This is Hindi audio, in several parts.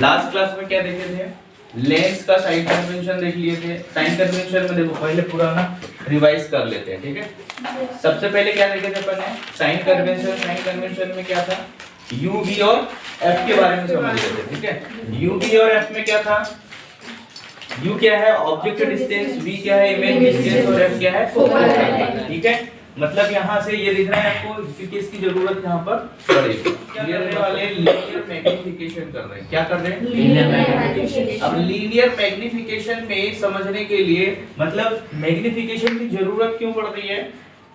लास्ट क्लास में क्या देखे थे, लेंस का साइन कन्वेंशन देख लिए थे। साइन कन्वेंशन में देखो पहले पूरा ना रिवाइज कर लेते हैं, ठीक है। सबसे पहले क्या देखे थे अपन ने, साइन कन्वेंशन। साइन कन्वेंशन में क्या था, u v और f के बारे में समझ रहे थे, ठीक है। u v और f में क्या था, u क्या है ऑब्जेक्ट डिस्टेंस, v क्या है इमेज डिस्टेंस और f क्या है फोकल लेंथ, ठीक है। मतलब यहाँ से ये दिख रहा है आपको क्योंकि इसकी जरूरत यहाँ पर पड़ेगी। क्या करने वाले, लीनियर मैग्निफिकेशन कर रहे हैं। क्या कर रहे हैं, लीनियर मैग्निफिकेशन। अब लीनियर मैग्निफिकेशन में समझने के लिए मतलब मैग्निफिकेशन की जरूरत क्यों पड़ रही है,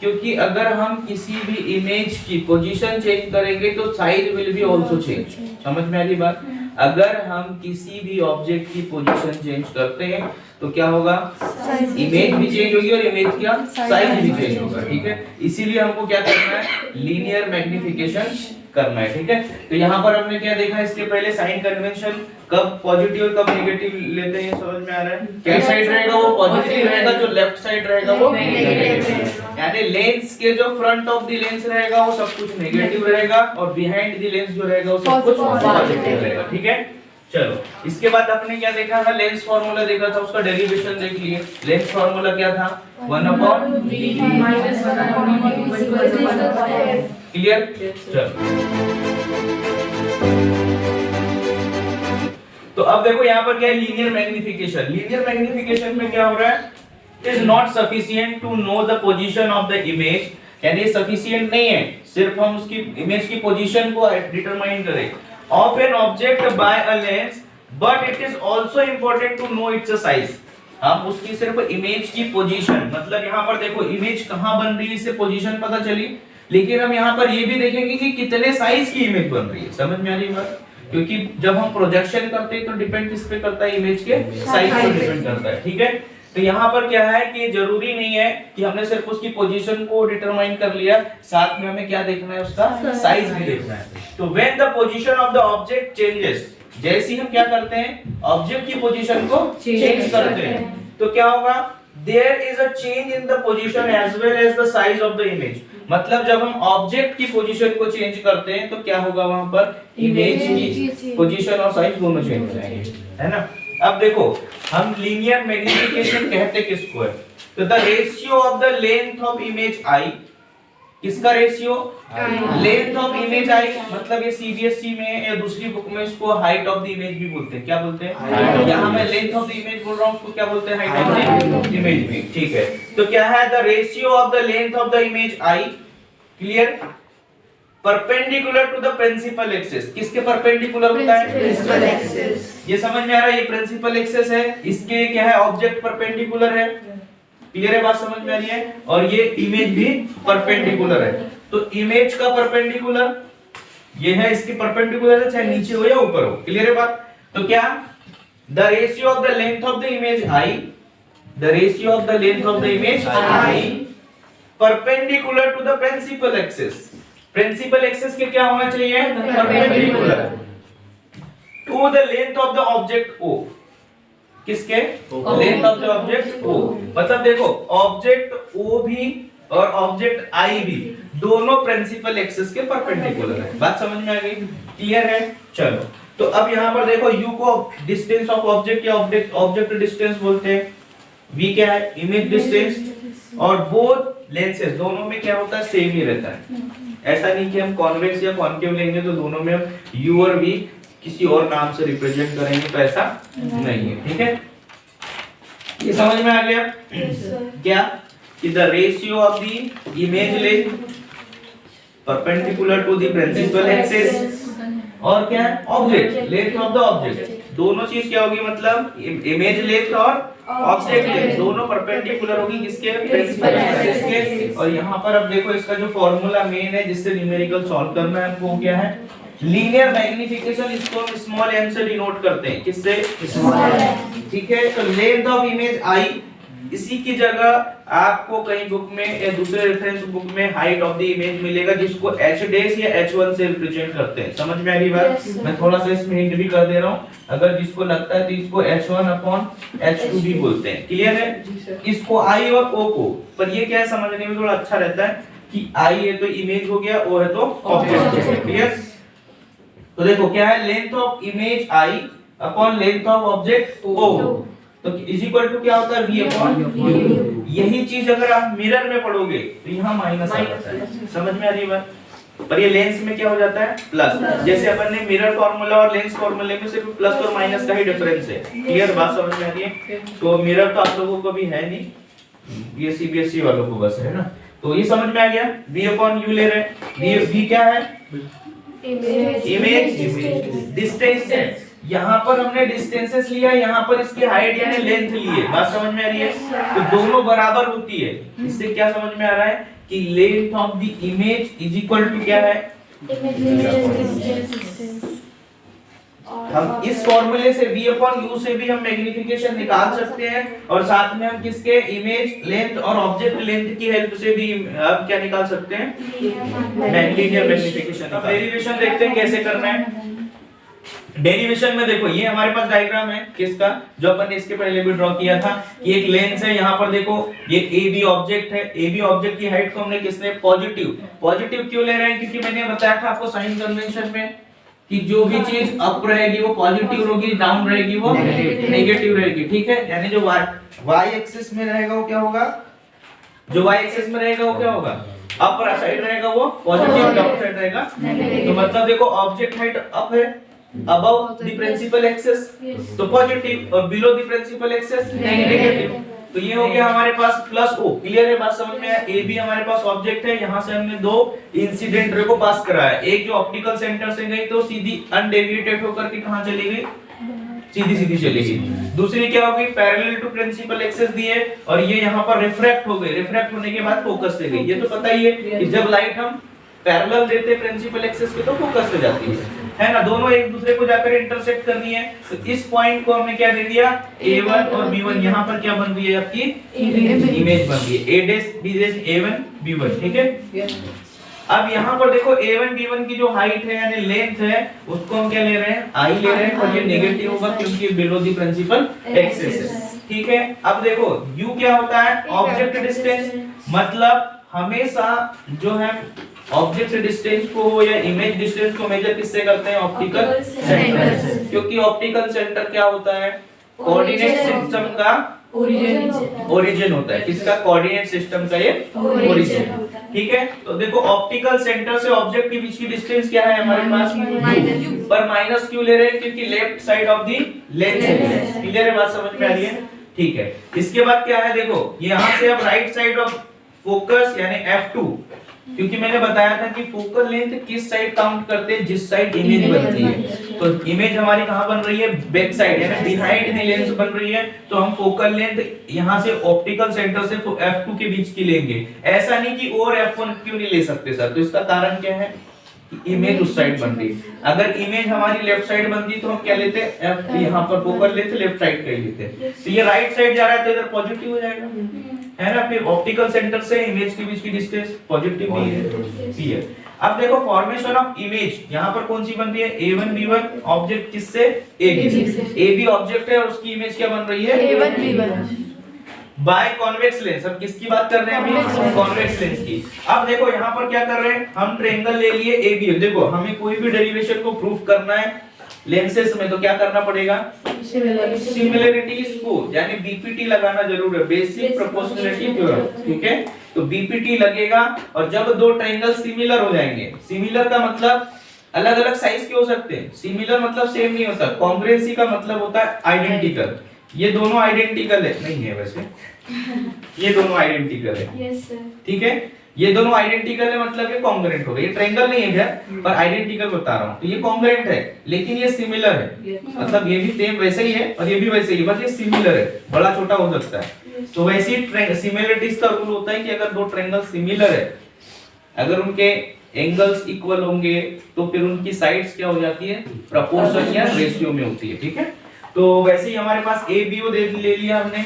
क्योंकि अगर हम किसी भी इमेज की पोजीशन चेंज करेंगे तो size will be also change. समझ में आ रही बात। अगर हम किसी भी ऑब्जेक्ट की पोजीशन चेंज करते हैं तो क्या होगा, इमेज भी चेंज होगी और इमेज क्या साइज भी चेंज होगा, ठीक है। इसीलिए हमको क्या करना है, लीनियर मैग्निफिकेशन करना है, ठीक है। तो यहाँ पर हमने क्या देखा, इसके पहले साइन कन्वेंशन कब पॉजिटिव और कब नेगेटिव लेते हैं समझ में आ रहा है। क्या साइड रहेगा वो पॉजिटिव रहेगा, जो लेफ्ट साइड रहेगा वो नेगेटिव। यानी लेंस के जो फ्रंट ऑफ द लेंस रहेगा वो सब कुछ नेगेटिव रहेगा और बिहाइंड द लेंस जो रहेगा वो सब कुछ पॉजिटिव रहेगा, ठीक है। चलो इसके बाद आपने क्या देखा था, लेंस फार्मूला देखा था, उसका डेरिवेशन देख लिए। लेंस फार्मूला क्या था, 1/v माइनस 1/v। क्लियर। चलो तो अब देखो यहाँ पर क्या है, लीनियर मैग्निफिकेशन। लीनियर मैग्निफिकेशन में क्या हो रहा है, it is not sufficient to know the position of the image. यानी सफिशिएंट नहीं है सिर्फ हम उसकी इमेज की पोजीशन को डिटरमाइन करें of an object by a lens, but it is also important to know its size। हम उसकी सिर्फ इमेज की पोजीशन, मतलब यहाँ पर देखो इमेज कहाँ बन रही है इससे पोजीशन पता चली, लेकिन हम यहाँ पर ये भी देखेंगे कि कितने साइज की इमेज बन रही है। समझ में आ रही है बात, क्योंकि जब हम प्रोजेक्शन करते हैं तो डिपेंड किस पे करता है, इमेज के साइज पर डिपेंड करता है, ठीक है। तो यहाँ पर क्या है कि जरूरी नहीं है कि हमने सिर्फ उसकी पोजीशन को डिटरमाइन कर लिया, साथ में हमें क्या देखना है, उसका साइज भी देखना है। तो when the position of the object changes, जैसे ही हम क्या करते हैं ऑब्जेक्ट की पोजीशन को चेंज करते हैं तो क्या होगा, there is a change in the position as well as the size of the image. मतलब जब हम ऑब्जेक्ट की पोजीशन को चेंज करते हैं तो क्या होगा, वहां पर इमेज की पोजीशन और साइज दोनों चेंज हो जाएंगे, है ना। अब देखो हम लीनियर मैग्निफिकेशन कहते किसको है, तो the ratio of the length of image I. किसका रेशियो, लेंथ ऑफ इमेज आई। मतलब ये सीबीएसई में या दूसरी बुक में इसको हाइट ऑफ द इमेज भी बोलते हैं। क्या बोलते हैं, यहाँ मैं लेंथ ऑफ द इमेज बोल रहा हूँ, उसको क्या बोलते हैं, हाइट ऑफ द इमेज भी, ठीक है। तो क्या है, the ratio of the length of the image I, clear, perpendicular to the principal axis. किसके परपेंडिकुलर होता है, प्रिंसिपल एक्सिस। ये समझ में आ रहा है, ये प्रिंसिपल एक्सिस है, इसके क्या है ऑब्जेक्ट परपेंडिकुलर है। क्लियर है बात, समझ में आ रही है। और ये इमेज भी परपेंडिकुलर है, तो इमेज का परपेंडिकुलर ये है, इसके परपेंडिकुलर है चाहे नीचे हो या ऊपर हो। क्लियर है बात। तो क्या, the ratio of the length of the image I, the ratio of the length of the image I perpendicular to the principal axis. Principal axis के क्या होना चाहिए, perpendicular to the length of the object O. किसके, length of the object O. मतलब देखो ऑब्जेक्ट ओ भी और ऑब्जेक्ट आई भी दोनों प्रिंसिपल एक्सिस के परपेंडिकुलर है। बात समझ में आ गई, क्लियर है। चलो तो अब यहाँ पर देखो u को डिस्टेंस ऑफ ऑब्जेक्ट या ऑब्जेक्ट डिस्टेंस बोलते हैं, v क्या है इमेज डिस्टेंस, और बोथ लेंसेज दोनों में क्या होता है, सेम ही रहता है। ऐसा नहीं कि हम कॉन्वेक्स या कॉन्केव लेंगे तो दोनों में हम u और v किसी और नाम से रिप्रेजेंट करेंगे, तो ऐसा नहीं है, ठीक है। ये समझ में आ गया क्या, कि the ratio of the image length perpendicular to the principal axis और क्या है object length of the object, दोनों चीज क्या होगी, मतलब इमेज लेंथ और ऑब्जेक्ट लेंथ दोनों परपेंडिकुलर होगी किसके, प्रिंसिपल एक्सिस के। और यहाँ पर अब देखो इसका जो फॉर्मूला मेन है जिससे न्यूमेरिकल सॉल्व करना है हमको, क्या है, लीनियर मैग्निफिकेशन। इसको हम स्मॉल m से डिनोट करते हैं, किससे, स्मॉल m, ठीक है। तो लेंथ ऑफ इमेज i, इसी की जगह आपको कहीं बुक में या दूसरे रेफरेंस बुक में हाइट ऑफ द इमेज मिलेगा जिसको h डैश या h1 से रिप्रेजेंट करते हैं। समझ में आ रही बात। मैं थोड़ा सा इसमें हिंट भी कर दे रहा हूँ, अगर जिसको लगता है तो इसको h1/h2 भी बोलते हैं। क्लियर है। इसको i और o को, पर ये क्या है समझने में थोड़ा अच्छा रहता है कि i है तो इमेज हो गया, o है तो ऑब्जेक्ट। क्लियर। तो देखो क्या है, length of image I upon length of object O, तो इज इक्वल टू क्या होता है, v अपॉन u। यही चीज अगर आप मिरर में पढ़ोगे तो यहाँ माइनस आ जाता है, समझ में आ रही बात। पर ये लेंस में क्या हो जाता है, प्लस। जैसे अपन ने मिरर फार्मूला और लेंस फार्मूले में सिर्फ प्लस और माइनस का ही डिफरेंस है। क्लियर बात समझ में आ रही है। तो मिरर तो आप लोगों को भी है नहीं, ये सीबीएसई वालों को बस है ना। तो ये समझ में आ गया, v अपॉन u ले रहे हैं। v क्या है, इमेज डिस्टेंस है। यहाँ पर हमने डिस्टेंसेस लिया, यहाँ पर इसकी हाइट यानी लेंथ ली है। बात समझ में आ रही है। तो दोनों बराबर होती है। इससे क्या समझ में आ रहा है कि length of the image is equal to क्या है, हम इस फॉर्मूले से v अपॉन u से भी हम मैग्नीफिकेशन निकाल सकते हैं, और साथ में हम किसके, इमेज लेंथ और ऑब्जेक्ट लेंथ की हेल्प से भी अब क्या निकाल सकते हैं, लीनियर मैग्नीफिकेशन। अब डेरिवेशन देखते हैं कैसे करना है। डेरिवेशन में देखो ये हमारे पास डायग्राम है किसका, जो अपन ने इसके पहले भी ड्रॉ किया था कि एक लेंस है। यहाँ पर देखो ये AB ऑब्जेक्ट है। AB ऑब्जेक्ट की हाइट को हमने किसने, पॉजिटिव क्यों ले रहे हैं, क्योंकि मैंने बताया था आपको साइन कन्वेंशन में कि जो भी चीज अप रहेगी वो पॉजिटिव होगी, डाउन रहेगी वो नेगेटिव रहेगी। ठीक है, यानी जो y एक्सिस में रहेगा वो क्या होगा, जो y एक्सिस में रहेगा वो क्या होगा, अपर साइड रहेगा वो पॉजिटिव, डाउन साइड रहेगा। तो मतलब देखो ऑब्जेक्ट हाइट अप है, above the principal axis तो पॉजिटिव, और below the principal axis negative. तो ये हो गया हमारे पास प्लस ओ। क्लियर है, बात समझ में आया। ए भी हमारे पास ऑब्जेक्ट है, यहाँ से हमने दो इंसिडेंट रे को पास कराया। एक जो ऑप्टिकल सेंटर से गई तो सीधी अनडेविएटेड होकर के कहाँ चली गई, सीधी चली गई। दूसरी क्या हो गई, पैरेलल टू प्रिंसिपल एक्सिस दी है, और ये यहाँ पर रिफ्रैक्ट हो गई। रिफ्रैक्ट होने के बाद फोकस से गई। ये तो पता ही है कि जब लाइट हम पैरेलल देते प्रिंसिपल एक्सिस पे तो फोकस पे जाती है ना। दोनों एक दूसरे को जाकर इंटरसेक्ट करनी है। तो इस पॉइंट को हमने क्या दे दिया, A1 और B1। यहाँ पर क्या बन रही है आपकी, इमेज बन रही है, A dash B dash A1 B1। ठीक है, अब यहाँ पर देखो A1 B1 की जो हाइट है यानी लेंथ है उसको हम क्या ले रहे हैं, I ले रहे हैं, और ये नेगेटिव होगा क्योंकि बिलो द प्रिंसिपल एक्सिस है। ठीक है, अब देखो U क्या होता है, ऑब्जेक्ट डिस्टेंस। मतलब हमेशा जो है ऑब्जेक्ट डिस्टेंस को या इमेज डिस्टेंस को मेजर किससे करते हैं, ऑप्टिकल सेंटर से। क्योंकि ऑप्टिकल सेंटर क्या होता है, कोऑर्डिनेट सिस्टम का ओरिजिन होता है। किसका, कोऑर्डिनेट सिस्टम का ये ओरिजिन। ठीक है, तो देखो ऑप्टिकल सेंटर से ऑब्जेक्ट के बीच की डिस्टेंस क्या है हमारे पास, पर माइनस क्यों ले रहे हैं, क्योंकि left side of the lens है। क्लियर है, बात समझ में आ रही है। ठीक है, इसके बाद क्या है, देखो यहाँ से अब राइट साइड ऑफ फोकस यानी F2, क्योंकि मैंने बताया था कि फोकल लेंथ किस साइड काउंट करते हैं, जिस साइड इमेज बनती है। तो इमेज हमारी कहां बन रही है, बैक साइड यानी बिहाइंड द लेंस बन रही है। तो हम फोकल लेंथ यहां से ऑप्टिकल सेंटर से F2 के बीच की लेंगे। ऐसा नहीं कि और F1 क्यों नहीं ले सकते सर, तो इसका कारण क्या है, इमेज उस साइड बन रही। अगर इमेज हमारी लेफ्ट साइड बनती तो हम क्या लेते, F यहां पर फोकल लेते लेफ्ट साइड का ही लेते। तो ये राइट साइड जा रहा है तो इधर पॉजिटिव हो जाएगा, है ना। फिर ऑप्टिकल सेंटर से इमेज के बीच की डिस्टेंस पॉजिटिव भी है। अब देखो फॉर्मेशन ऑफ इमेज यहाँ पर कौन सी बन रही है, A1 B1 ऑब्जेक्ट किससे, AB ऑब्जेक्ट है और उसकी इमेज क्या बन रही है, A1 B1 by convex lens. अब किसकी बात कर रहे हैं अभी, कॉन्वेक्स लेंस की। अब देखो यहाँ पर क्या कर रहे हैं, हम ट्रायंगल ले लिए AB। देखो हमें कोई भी डेरिवेशन को प्रूफ करना है लेंसेस में तो क्या करना पड़ेगा, सिमिलरिटीज को यानी बीपीटी लगाना जरूर है, बेसिक प्रोपोर्शनलिटी थ्योरम। ठीक है, तो बीपीटी लगेगा, और जब दो ट्रायंगल सिमिलर हो जाएंगे, सिमिलर का मतलब अलग अलग साइज के हो सकते हैं, सिमिलर मतलब सेम नहीं होता, कॉन्ग्रुएंसी का मतलब होता है आइडेंटिकल। ये दोनों आइडेंटिकल है, नहीं है वैसे, ये दोनों आइडेंटिकल है। यस सर, ठीक है, ये दोनों आइडेंटिकल है मतलब ये कॉन्ग्रुएंट हो गए। ये ट्रायंगल नहीं है यार, पर आइडेंटिकल बता रहा हूँ। तो ये कॉन्ग्रुएंट है लेकिन ये सिमिलर है, मतलब ये भी सेम वैसे ही है और ये भी वैसे ही, बस ये सिमिलर है, बड़ा छोटा हो सकता है। तो वैसे ही सिमिलरिटीज का रूल होता है कि अगर दो ट्रायंगल सिमिलर है, अगर उनके एंगल्स इक्वल होंगे तो फिर उनकी साइड्स क्या हो जाती है, प्रोपोर्शन या रेशियो में होती है। ठीक है, तो वैसे ही हमारे पास ABO ले लिया हमने,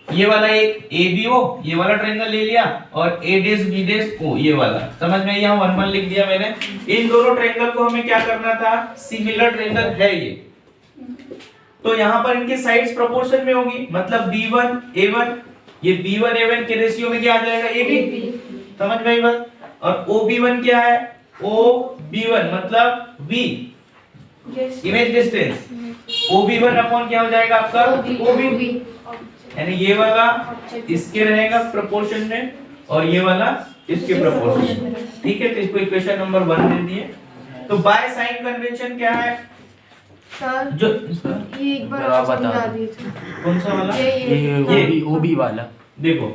ये वाला एक ABO, ये वाला ट्रायंगल ले लिया, और A dash B dash O ये वाला, समझ में, यहाँ 1 1 लिख दिया मैंने। इन दोनों ट्रायंगल को हमें क्या करना था, सिमिलर ट्रायंगल है ये, तो यहाँ पर इनके साइड्स प्रोपोर्शन में होगी, मतलब B1 A1, ये B1 A1 के रेशियो में क्या आ जाएगा, AB। समझ में आई बात। और OB1 क्या है, OB1 मतलब V image distance, OB1 upon क्या हो जाएगा आपका OB, यानी ये वाला इसके रहेगा प्रोपोर्शन में और ये वाला इसके प्रोपोर्शन में। ठीक है, तो इसको इक्वेशन नंबर 1 दे दिए। तो बाय साइन कन्वेंशन क्या है सर जो ये एक बार और समझा दीजिए। कौन सा वाला? ये OB वाला। देखो,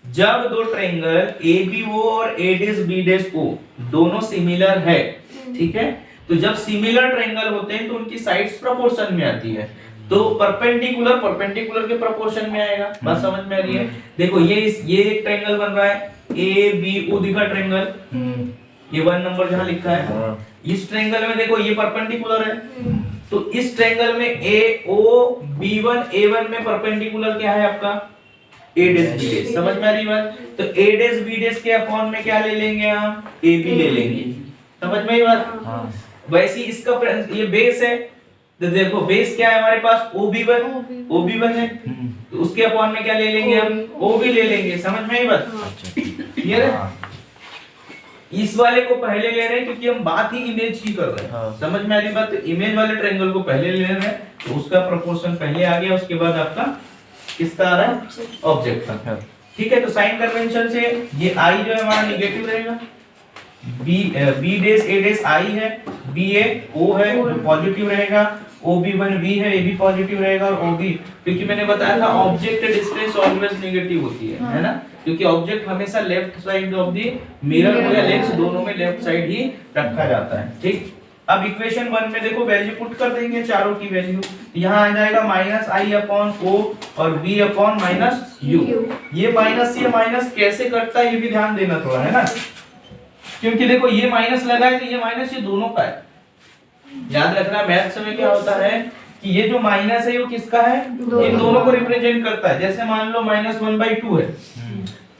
जब दो ट्रायंगल ABO और ADSBO दोनों सिमिलर है, ठीक है, तो जब सिमिलर ट्रायंगल होते हैं तो उनकी साइड्स प्रोपोर्शन में आती है, तो परपेंडिकुलर के प्रोपोर्शन में आएगा। बात समझ में आ रही है? देखो ये एक ट्रायंगल बन रहा है ABO दिखा ट्रायंगल, ये 1 नंबर जहां लिखा है, इस ट्रायंगल में देखो ये परपेंडिकुलर है, तो इस ट्रायंगल में AOB1 A1 में परपेंडिकुलर क्या है आपका ADSB। समझ में आ रही बात? तो ADSB के अपॉन में क्या ले लेंगे हम? AB ले लेंगे। समझ में आई बात? वैसे ही इसका ये बेस है, तो देखो बेस क्या है हमारे पास OB1 है, तो उसके अपॉन में क्या ले लेंगे हम? OB ले लेंगे। समझ में आई बात? क्लियर है? इस वाले को पहले ले रहे हैं क्योंकि हम बात ही इमेज की कर रहे हैं। समझ में आ रही बात? तो इमेज वाले ट्रायंगल को पहले ले रहे हैं, तो उसका प्रोपोर्शन पहले आ गया, उसके बाद आपका किसका आ रहा है? ऑब्जेक्ट का। ठीक है, तो साइन कन्वेंशन से ये I जो है हमारा नेगेटिव रहेगा, B dash A dash I है, BA O है जो पॉजिटिव रहेगा, OB1 V है, AB पॉजिटिव रहेगा, और OB क्योंकि मैंने बताया था ऑब्जेक्ट डिस्टेंस ऑलवेज नेगेटिव होती है ना, क्योंकि ऑब्जेक्ट हमेशा left side of the mirror को या लेंस दोनों में लेफ्ट साइड ही रखा जाता है। ठीक, अब इक्वेशन 1 में देखो वैल्यू पुट कर देंगे चारों की वैल्यू, यहाँ आ जाएगा -I/O और V/-U। ये माइनस से माइनस कैसे कटता है ये भी ध्यान देना थोड़ा, है ना, क्योंकि देखो ये माइनस लगा है तो ये माइनस ये दोनों का है। याद रखना मैथ्स में क्या होता है कि ये जो माइनस है वो किसका है? इन दोनों को रिप्रेजेंट करता है। जैसे मान लो -1/2 है,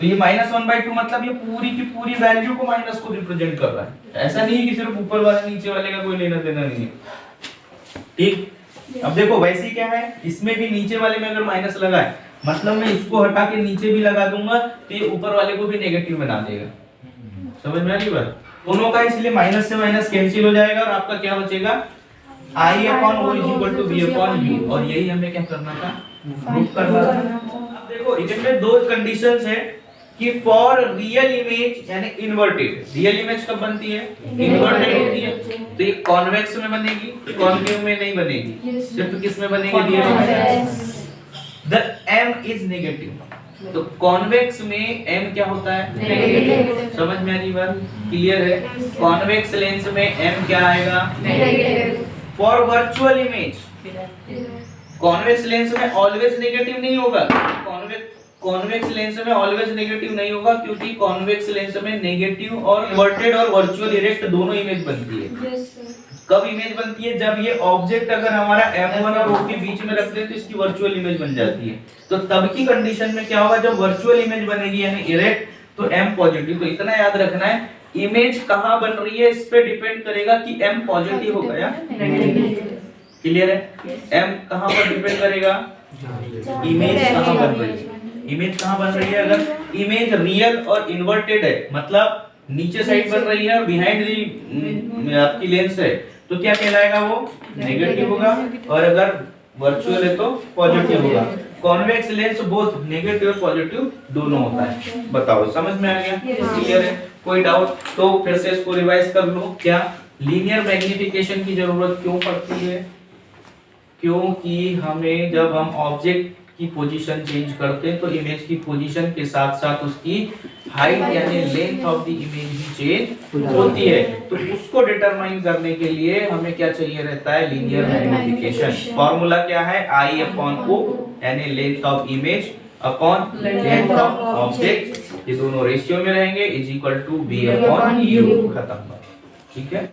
तो ये -1/2 मतलब ये पूरी की पूरी वैल्यू को माइनस को रिप्रेजेंट कर रहा है। ऐसा नहीं कि सिर्फ ऊपर वाले नीचे वाले का कोई लेना देना नहीं है। ठीक, अब देखो वैसे क्या है, इसमें भी नीचे वाले में अगर माइनस लगा है मतलब मैं इसको हटा के नीचे भी लगा दूंगा तो ये ऊपर वाले को भी नेगेटिव बना देगा। समझ में आ रही बात? दोनों का इसलिए माइनस से माइनस कैंसिल हो जाएगा और आपका क्या बचेगा? I/O = V/U, और यही हमें क्या करना था? प्रूफ करना था। अब देखो इसमें दो कंडीशंस है कि फॉर रियल इमेज यानी इन्वर्टेड, रियल इमेज कब बनती है? इन्वर्टेड होती है, तो ये कॉन्वेक्स में बनेगी, कॉन्केव में नहीं बनेगी। सिर्फ किस में बनेगी? Real image. The M is negative, तो कॉन्वेक्स में M क्या होता है? नेगेटिव। समझ में आ रही बात? क्लियर है? कॉन्वेक्स लेंस में M क्या आएगा? Negative. For virtual image convex lens में ऑलवेज नेगेटिव नहीं होगा। कॉन्वेक्स लेंस में ऑलवेज नेगेटिव नहीं होगा क्योंकि कॉन्वेक्स लेंस में नेगेटिव और इन्वर्टेड और वर्चुअल इरेक्ट दोनों इमेज बनती है। कब इमेज बनती है? जब ये ऑब्जेक्ट अगर हमारा M1 और O के बीच में रखते हैं तो इसकी वर्चुअल इमेज बन जाती है। तो तब की कंडीशन में क्या होगा? जब वर्चुअल इमेज बनेगी यानी इरेक्ट, तो M पॉजिटिव। तो इतना याद रखना है, इमेज कहां बन रही है इस पे डिपेंड करेगा कि M पॉजिटिव होगा या नेगेटिव। क्लियर है? M कहां पर डिपेंड करेगा? इमेज कहां बन रही है? इमेज कहां बन रही है? अगर इमेज रियल और इन्वर्टेड है मतलब नीचे साइड बन रही है और बिहाइंड दी आपकी लेंस है, तो क्या कहलाएगा? वो नेगेटिव होगा, और अगर वर्चुअल है तो पॉजिटिव होगा। कॉन्वेक्स लेंस बोथ नेगेटिव और पॉजिटिव दोनों होता है। बताओ समझ में आ गया? क्लियर है? कोई डाउट तो फिर से इसको रिवाइज कर लो। क्या लीनियर मैग्निफिकेशन की जरूरत क्यों पड़ती है? क्योंकि हमें जब हम ऑब्जेक्ट की पोजीशन चेंज करते हैं तो इमेज की पोजीशन के साथ साथ उसकी हाइट यानी लेंथ ऑफ द इमेज भी चेंज होती है, तो उसको डिटरमाइन करने के लिए हमें क्या चाहिए रहता है? Linear magnification. फॉर्मूला क्या है? I/O यानी length of image upon length of object, ये दोनों रेशियो में रहेंगे, = V/U। खत्म। ठीक है।